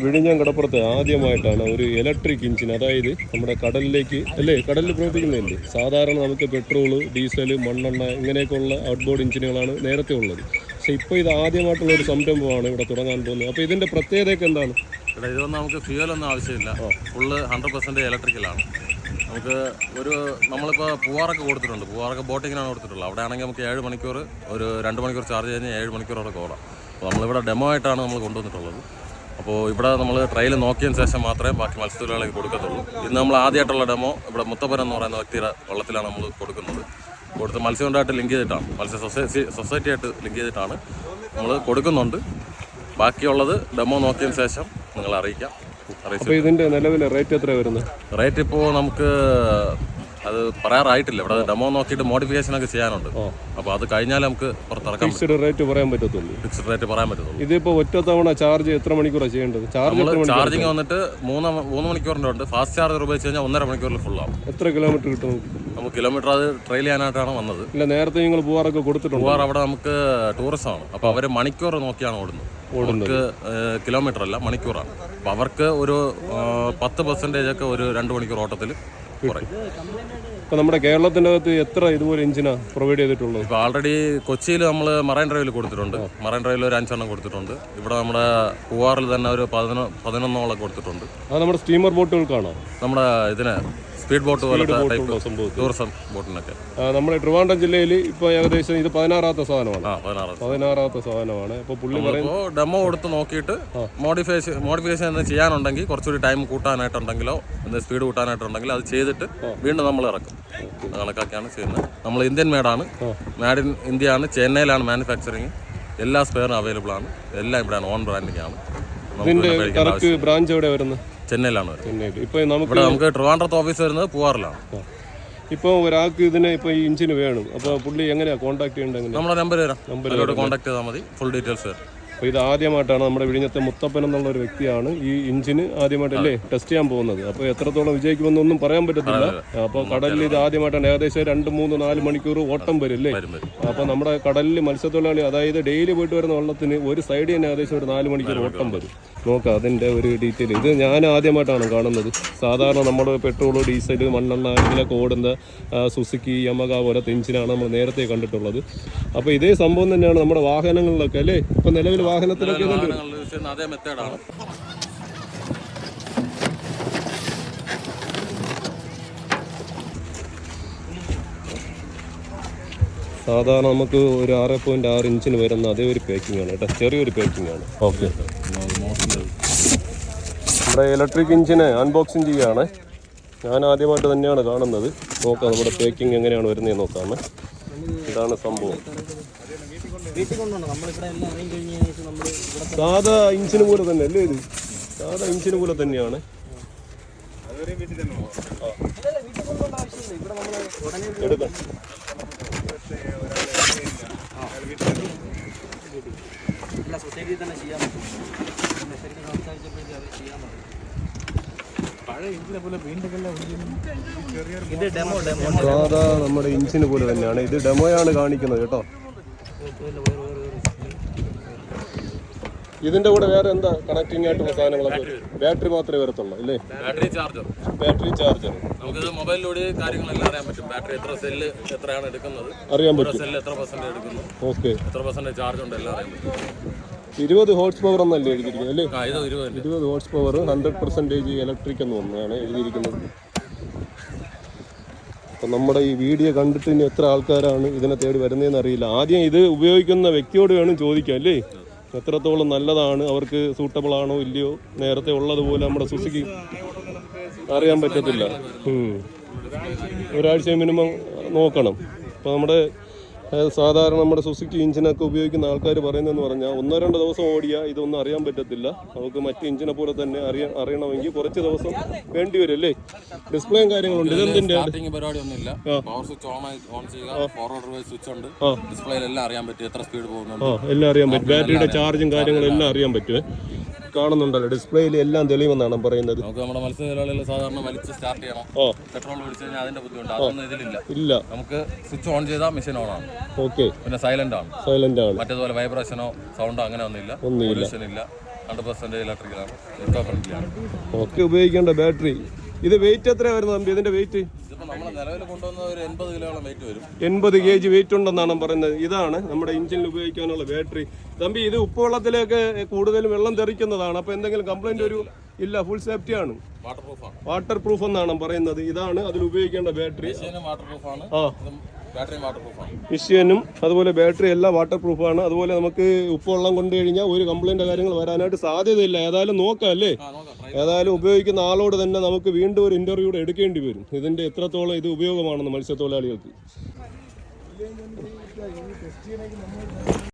വിഴിഞ്ഞം കടപ്പുറത്ത് ആദ്യമായിട്ടാണ് ഒരു ഇലക്ട്രിക് എഞ്ചിൻ, അതായത് നമ്മുടെ കടലിലേക്ക് കടലിൽ പ്രവർത്തിക്കുന്നതല്ലേ. സാധാരണ നമുക്ക് പെട്രോള്, ഡീസൽ, മണ്ണെണ്ണ ഇങ്ങനെയൊക്കെയുള്ള ഔട്ട്ബോർഡ് എഞ്ചിനുകളാണ് നേരത്തെ ഉള്ളത്. പക്ഷേ ഇപ്പോൾ ഇത് ആദ്യമായിട്ടുള്ള ഒരു സംരംഭമാണ് ഇവിടെ തുടങ്ങാൻ പോകുന്നത്. അപ്പോൾ ഇതിൻ്റെ പ്രത്യേകതയൊക്കെ എന്താണ്? ഇവിടെ ഇതൊന്നും നമുക്ക് ഫ്യൂവലൊന്നും ആവശ്യമില്ല, ഫുള്ള് 100% ഇലക്ട്രിക്കലാണ്. നമുക്ക് നമ്മളിപ്പോൾ പൂവാറൊക്കെ കൊടുത്തിട്ടുണ്ട്, പൂവാറൊക്കെ ബോട്ടിങ്ങിനാണ് കൊടുത്തിട്ടുള്ളത്. അവിടെ ആണെങ്കിൽ നമുക്ക് 7 മണിക്കൂർ, ഒരു 2 മണിക്കൂർ ചാർജ് കഴിഞ്ഞാൽ 7 മണിക്കൂറോടെ ഓടാം. അപ്പോൾ നമ്മളിവിടെ ഡെമോ ആയിട്ടാണ് നമ്മൾ കൊണ്ടുവന്നിട്ടുള്ളത്. അപ്പോൾ ഇവിടെ നമ്മൾ ട്രയൽ നോക്കിയതിന് ശേഷം മാത്രമേ ബാക്കി മത്സ്യത്തൊഴിലാളികൾക്ക് കൊടുക്കത്തുള്ളൂ. ഇന്ന് നമ്മൾ ആദ്യമായിട്ടുള്ള ഡെമോ ഇവിടെ മുത്തപ്പൻ എന്ന് പറയുന്ന വ്യക്തിയുടെ വള്ളത്തിലാണ് നമ്മൾ കൊടുത്ത് മത്സ്യബന്ധമായിട്ട് ലിങ്ക് ചെയ്തിട്ടാണ്, സൊസൈറ്റിയായിട്ട് ലിങ്ക് ചെയ്തിട്ടാണ് നമ്മൾ കൊടുക്കുന്നുണ്ട്. ബാക്കിയുള്ളത് ഡെമോ നോക്കിയതിന് ശേഷം നിങ്ങളെ അറിയിക്കാം. അപ്പോൾ ഇതിൻ്റെ നിലവിലെ റേറ്റ് എത്ര വരുന്നത്? റേറ്റ് ഇപ്പോൾ നമുക്ക് അത് പറയാറായിട്ടില്ല. ഇവിടെ ഡെമോ നോക്കിയിട്ട് മോഡിഫിക്കേഷൻ ഒക്കെ ചെയ്യാനുണ്ട്. അപ്പോൾ അത് കഴിഞ്ഞാൽ നമുക്ക് പുറത്തിറക്കാം. ഫിക്സ്ഡ് റേറ്റ് പറയാൻ പറ്റത്തുള്ളൂ. ഫിക്സ്ഡ് റേറ്റ് പറയാൻ പറ്റത്തുള്ളൂ. ഇതിപ്പോൾ ഒറ്റ തവണ ചാർജ് എത്ര മണിക്കൂറാണ് ചെയ്യേണ്ടത്? ചാർജിങ് വന്നിട്ട് 3 മണിക്കൂറിൻ്റെ ഉണ്ട്. ഫാസ്റ്റ് ചാർജർ ഉപയോഗിച്ച് കഴിഞ്ഞാൽ 1.5 മണിക്കൂറിൽ ഫുൾ ആവും. എത്ര കിലോമീറ്റർ കിട്ടും? നമുക്ക് കിലോമീറ്റർ അത് ട്രെയിൽ ചെയ്യാനായിട്ടാണ് വന്നത്. ഇല്ല, നേരത്തെ നിങ്ങൾ പൂവാറൊക്കെ കൊടുത്തിട്ടുണ്ട്. പൂവാർ അവിടെ നമുക്ക് ടൂറിസമാണ്. അപ്പോൾ അവർ മണിക്കൂർ നോക്കിയാണ് ഓടുന്നത്. അവർക്ക് കിലോമീറ്റർ അല്ല, മണിക്കൂറാണ്. അപ്പോൾ അവർക്ക് ഒരു 10% ഒക്കെ ഒരു 2 മണിക്കൂർ ഓട്ടത്തിൽ കുറയും. ഇപ്പോൾ നമ്മുടെ കേരളത്തിൻ്റെ അകത്ത് എത്ര ഇതുപോലെ എഞ്ചിനാണ് പ്രൊവൈഡ് ചെയ്തിട്ടുള്ളത്? ഇപ്പോൾ ആൾറെഡി കൊച്ചിയിൽ നമ്മൾ മറൈൻ ഡ്രൈവിൽ കൊടുത്തിട്ടുണ്ട്. മറൈൻ ഡ്രൈവിൽ ഒരു 5 എണ്ണം കൊടുത്തിട്ടുണ്ട്. ഇവിടെ നമ്മുടെ പൂവാറിൽ തന്നെ ഒരു 11 കൊടുത്തിട്ടുണ്ട്. അത് നമ്മുടെ സ്റ്റീമർ ബോട്ടുകൾക്കാണോ? നമ്മുടെ ഇതിന് സ്പീഡ് ബോട്ട് പോലത്തെ ടൂറിസം ബോട്ടിനൊക്കെ. നമ്മുടെ ട്രിവാൻഡ്രം ജില്ലയിൽ ഇപ്പോൾ ഏകദേശം ഇത് 16ാമത്തെ സാധനമാണ്. 16ാമത്തെ സാധനമാണ്. അപ്പോൾ പുള്ളി ഡെമോ കൊടുത്ത് നോക്കിയിട്ട് മോഡിഫിക്കേഷൻ എന്തെങ്കിലും ചെയ്യാനുണ്ടെങ്കിൽ കുറച്ചുകൂടി ടൈം കൂട്ടാനായിട്ടുണ്ടെങ്കിലോ എന്തെങ്കിലും സ്പീഡ് കൂട്ടാനായിട്ടുണ്ടെങ്കിൽ അത് ചെയ്തിട്ട് വീണ്ടും നമ്മൾ ഇറക്കും. കണക്കാക്കിയാണ് ചെയ്യുന്നത്. നമ്മൾ ഇന്ത്യൻ മേഡ് ഇൻ ഇന്ത്യ ആണ്. ചെന്നൈയിലാണ് മാനുഫാക്ചറിങ്. എല്ലാ സ്പെയറും അവൈലബിൾ ആണ്. എല്ലാം ഇവിടെയാണ്, ഓൺ ബ്രാൻഡിങ് ആണ്. ബ്രാഞ്ച് എവിടെ വരുന്നത്? ചെന്നൈയിലാണ് വരുന്നത്. ഇപ്പോൾ നമുക്ക് ട്രിവാൻഡ്രത്ത് ഓഫീസ് വരുന്നത് പൂവാറിലാണ്. ഇപ്പോൾ ഒരാൾക്ക് ഇതിന് ഇപ്പോൾ ഈ എഞ്ചിന് വേണം, അപ്പോൾ പുള്ളി എങ്ങനെയാണ് കോൺടാക്ട് ചെയ്യേണ്ടത്? നമ്മുടെ നമ്പറിലോട്ട് കോൺടാക്ട് ചെയ്താൽ മതി, ഫുൾ ഡീറ്റെയിൽസ് വരും. അപ്പോൾ ഇത് ആദ്യമായിട്ടാണ് നമ്മുടെ വിഴിഞ്ഞത്തെ മുത്തപ്പൻ എന്നുള്ള ഒരു വ്യക്തിയാണ് ഈ എഞ്ചിന് ആദ്യമായിട്ടല്ലേ ടെസ്റ്റ് ചെയ്യാൻ പോകുന്നത്. അപ്പോൾ എത്രത്തോളം വിജയിക്കുമെന്നൊന്നും പറയാൻ പറ്റത്തില്ല. അപ്പോൾ കടലിൽ ഇത് ആദ്യമായിട്ടാണ്. ഏകദേശം 2, 3, 4 മണിക്കൂർ ഓട്ടം വരും അല്ലേ? അപ്പോൾ നമ്മുടെ കടലിൽ മത്സ്യത്തൊഴിലാളി, അതായത് ഡെയിലി പോയിട്ട് വരുന്ന വള്ളത്തിന് ഒരു സൈഡിൽ തന്നെ ഏകദേശം ഒരു 4 മണിക്കൂർ ഓട്ടം വരും. നോക്കാം അതിൻ്റെ ഒരു ഡീറ്റെയിൽ. ഇത് ഞാൻ ആദ്യമായിട്ടാണ് കാണുന്നത്. സാധാരണ നമ്മൾ പെട്രോൾ, ഡീസൽ, മണ്ണെണ്ണ ഇതിലൊക്കെ ഓടുന്ന സുസുക്കി, യമഹ പോലത്തെ എഞ്ചിനാണ് നമ്മൾ നേരത്തെ കണ്ടിട്ടുള്ളത്. അപ്പോൾ ഇതേ സംഭവം തന്നെയാണ് നമ്മുടെ വാഹനങ്ങളിലൊക്കെ അല്ലേ? ഇപ്പം നിലവിൽ വാഹനത്തിലൊക്കെ അതേ മെത്തേഡാണ്. സാധാരണ നമുക്ക് ഒരു 6.6 ഇഞ്ചിന് വരുന്ന അതേ ഒരു പാക്കിംഗ് ആണ് കേട്ടോ, ചെറിയൊരു പാക്കിംഗ് ആണ്. ഓക്കെ, നമ്മുടെ ഇലക്ട്രിക് എഞ്ചിന് അൺബോക്സിങ് ചെയ്യുകയാണ്. ഞാൻ ആദ്യമായിട്ട് തന്നെയാണ് കാണുന്നത്. നോക്കാം നമ്മുടെ പാക്കിംഗ് എങ്ങനെയാണ് വരുന്നത് നോക്കാം. ഇതാണ് സംഭവം. സാധാ ഇഞ്ചിന് പോലെ തന്നെ അല്ലേ ഇത്? സാധാ ഇഞ്ചിന് പോലെ തന്നെയാണ്. എടുക്കാം. സാധാ നമ്മുടെ ഇഞ്ചിന് പോലെ തന്നെയാണ്. ഇത് ഡെമോയാണ് കാണിക്കുന്നത് കേട്ടോ. ഇതിന്റെ കൂടെ വേറെ എന്താ കണക്ടിങ് ആയിട്ടുള്ള സാധനങ്ങളൊക്കെ? ബാറ്ററി മാത്രമേ വരത്തുള്ളൂ അല്ലേ? ബാറ്ററി ചാർജർ നമുക്ക് മൊബൈലിലൂടെ കാര്യങ്ങളെല്ലാം അറിയാൻ പറ്റും. ബാറ്ററി എത്ര സെല്ല് എത്രയാണ് എടുക്കുന്നത് അറിയാൻ പറ്റും. സെല്ല് എത്ര % എടുക്കുന്നു, ഓക്കെ, എത്ര % ചാർജ് ഉണ്ട് എല്ലാം അറിയാൻ പറ്റും. 20 ഹോഴ്സ് പവർ എന്നല്ലേ എഴുതിയിരിക്കുന്നത് അല്ലേ? 20 ഹോഴ്സ് പവർ, 100% ഇലക്ട്രിക് എന്ന് ഒന്നാണ് എഴുതിയിരിക്കുന്നത്. അപ്പം നമ്മുടെ ഈ വീഡിയോ കണ്ടിട്ട് ഇനി എത്ര ആൾക്കാരാണ് ഇതിനെ തേടി വരുന്നതെന്ന് അറിയില്ല. ആദ്യം ഇത് ഉപയോഗിക്കുന്ന വ്യക്തിയോട് വേണം ചോദിക്കാം അല്ലേ, എത്രത്തോളം നല്ലതാണ്, അവർക്ക് സൂട്ടബിൾ ആണോ ഇല്ലയോ. നേരത്തെ ഉള്ളതുപോലെ നമ്മുടെ സുസുക്കി അറിയാൻ പറ്റത്തില്ല. ഒരാഴ്ച മിനിമം നോക്കണം. അപ്പോൾ നമ്മുടെ സാധാരണ നമ്മുടെ സുസുക്കി എഞ്ചിനൊക്കെ ഉപയോഗിക്കുന്ന ആൾക്കാർ പറയുന്നതെന്ന് പറഞ്ഞാൽ 1-2 ദിവസം ഓടിയാൽ ഇതൊന്നും അറിയാൻ പറ്റത്തില്ല. നമുക്ക് മറ്റ് എഞ്ചിനെ പോലെ തന്നെ അറിയണമെങ്കിൽ കുറച്ച് ദിവസം വേണ്ടി വരും അല്ലേ? ഡിസ്പ്ലേയും കാര്യങ്ങളുണ്ട്. ഇതെന്തിന്റെ പരിപാടി ഒന്നുമില്ല. പവർ സ്വിച്ച് ഓൺ ചെയ്യുക, ഫോർവേഡ് റിവേഴ്സ് സ്വിച്ച് ഉണ്ട്. ഡിസ്പ്ലേയിൽ എല്ലാം അറിയാൻ പറ്റും, എത്ര സ്പീഡ് പോകുന്നുണ്ട് എല്ലാം അറിയാൻ പറ്റും. ബാറ്ററിയുടെ ചാർജും കാര്യങ്ങളും എല്ലാം അറിയാൻ പറ്റും. കാണുന്നുണ്ടല്ലോ ഡിസ്പ്ലേയിൽ എല്ലാം തെളിവെന്നാണ് പറയുന്നത്. നമുക്ക് നമ്മുടെ മത്സ്യത്തൊഴിലാളികൾ സാധാരണ വലിച്ച് സ്റ്റാർട്ട് ചെയ്യണം, പെട്രോൾ ഒഴിച്ച് കഴിഞ്ഞാൽ അതിന്റെ ബുദ്ധിമുട്ട് അതൊന്നും ഇതിലില്ല. നമുക്ക് സ്വിച്ച് ഓൺ ചെയ്താൽ മെഷീൻ ഓൺ ആണ്. ഓക്കെ, പിന്നെ സൈലന്റ് ആണ്. മറ്റേതുപോലെ വൈബ്രേഷനോ സൗണ്ടോ അങ്ങനെ ഒന്നുമില്ല. പൊല്യൂഷൻ ഇല്ല. 100% ഇലക്ട്രിക്കലാണ്, എക്കോ ഫ്രണ്ട്ലിയാണ്. ഓക്കെ, ഉപയോഗിക്കേണ്ട ബാറ്ററി ഇത് വെയിറ്റ് എത്രയാണ് വരുന്നത് തമ്പി? ഇതിന്റെ വെയിറ്റ് ഇതിപ്പോൾ നമ്മൾ നിലവിൽ കൊണ്ടുവന്ന ഒരു 80 കിലോളം വെയിറ്റ് വരും. 80 kg വെയിറ്റ് ഉണ്ടെന്നാണ് പറയുന്നത്. ഇതാണ് നമ്മുടെ എഞ്ചിനിൽ ഉപയോഗിക്കാനുള്ള ബാറ്ററി. തമ്പി ഇത് ഉപ്പുവെള്ളത്തിലേക്ക് കൂടുതലും വെള്ളം തെറിക്കുന്നതാണ്, അപ്പോൾ എന്തെങ്കിലും കംപ്ലൈന്റ് ഇല്ല, ഫുൾ സേഫ്റ്റി ആണ്, വാട്ടർ പ്രൂഫ് എന്നാണ് പറയുന്നത്. ഇതാണ് അതിൽ ഉപയോഗിക്കേണ്ട ബാറ്ററി. വാട്ടർ പ്രൂഫാണ്, ബാറ്ററി വാട്ടർ പ്രൂഫാണ്. മിഷ്യനും അതുപോലെ ബാറ്ററി എല്ലാം വാട്ടർ പ്രൂഫാണ്. അതുപോലെ നമുക്ക് ഉപ്പുവെള്ളം കൊണ്ടു കഴിഞ്ഞാൽ ഒരു കംപ്ലൈന്റ് കാര്യങ്ങൾ വരാനായിട്ട് സാധ്യതയില്ല. ഏതായാലും നോക്കാം അല്ലേ, ഏതായാലും ഉപയോഗിക്കുന്ന ആളോട് തന്നെ നമുക്ക് വീണ്ടും ഒരു ഇന്റർവ്യൂ എടുക്കേണ്ടി വരും, ഇതിന്റെ എത്രത്തോളം ഇത് ഉപയോഗമാണെന്ന് മത്സ്യത്തൊഴിലാളികൾക്ക്.